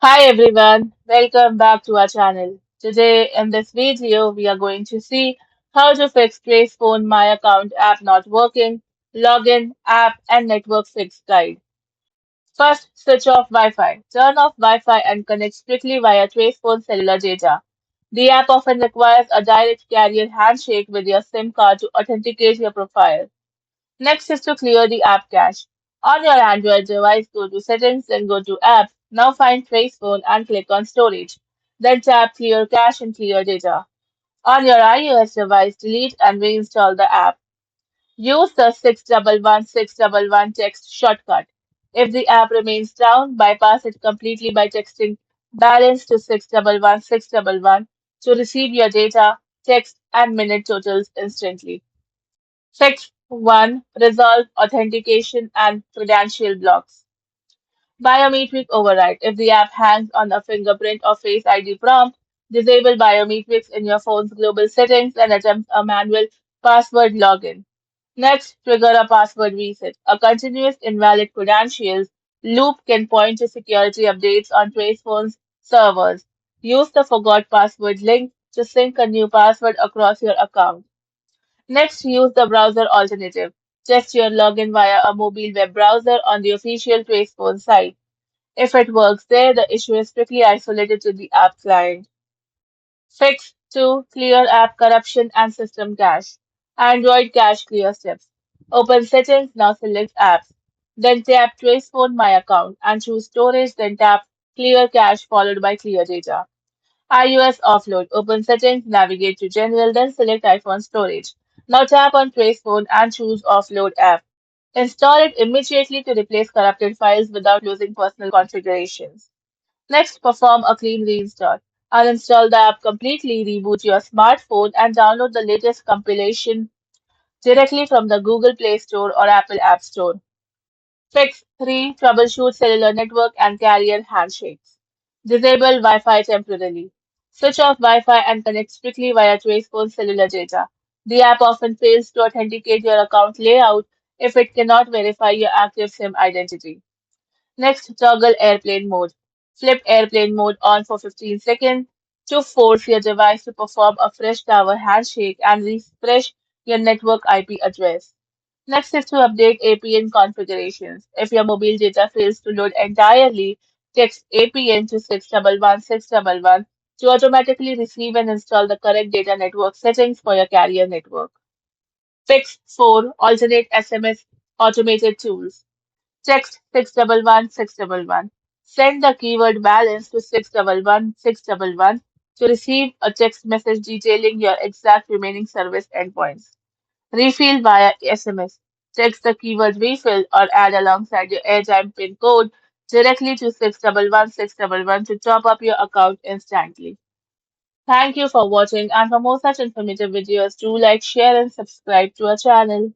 Hi everyone, welcome back to our channel. Today in this video, we are going to see how to fix TracFone My Account app not working, login, app and network fix guide. First, switch off Wi-Fi. Turn off Wi-Fi and connect strictly via TracFone cellular data. The app often requires a direct carrier handshake with your SIM card to authenticate your profile. Next is to clear the app cache. On your Android device, go to Settings, then go to Apps. Now find Trace Phone and click on Storage. Then tap Clear Cache and Clear Data. On your iOS device, delete and reinstall the app. Use the 611611 text shortcut. If the app remains down, bypass it completely by texting balance to 611611 to receive your data, text, and minute totals instantly. Fix 1. Resolve authentication and credential blocks. Biometric override. If the app hangs on a fingerprint or Face ID prompt, disable biometrics in your phone's global settings and attempt a manual password login. Next, trigger a password reset. A continuous invalid credentials loop can point to security updates on TracePhone's servers. Use the forgot password link to sync a new password across your account. Next, use the browser alternative. Test your login via a mobile web browser on the official TracePhone site. If it works there, the issue is strictly isolated to the app client. Fix 2. Clear app corruption and system cache. Android cache clear steps. Open settings, now select apps. Then tap TracePhone My Account and choose storage, then tap clear cache followed by clear data. iOS offload. Open settings, navigate to general, then select iPhone storage. Now tap on Trace Phone and choose offload app. Install it immediately to replace corrupted files without losing personal configurations. Next, perform a clean reinstall. Uninstall the app completely, reboot your smartphone, and download the latest compilation directly from the Google Play Store or Apple App Store. Fix 3. Troubleshoot cellular network and carrier handshakes. Disable Wi-Fi temporarily. Switch off Wi-Fi and connect strictly via TracePhone cellular data. The app often fails to authenticate your account layout if it cannot verify your active SIM identity. Next, toggle airplane mode. Flip airplane mode on for 15 seconds to force your device to perform a fresh tower handshake and refresh your network IP address. Next is to update APN configurations. If your mobile data fails to load entirely, text APN to 611611 to automatically receive and install the correct data network settings for your carrier network. Fix 4. Alternate SMS automated tools. Text 611611. Send the keyword balance to 611611 to receive a text message detailing your exact remaining service endpoints. Refill via SMS. Text the keyword refill or add alongside your airtime PIN code directly to 611611 to top up your account instantly. Thank you for watching, and for more such informative videos, do like, share and subscribe to our channel.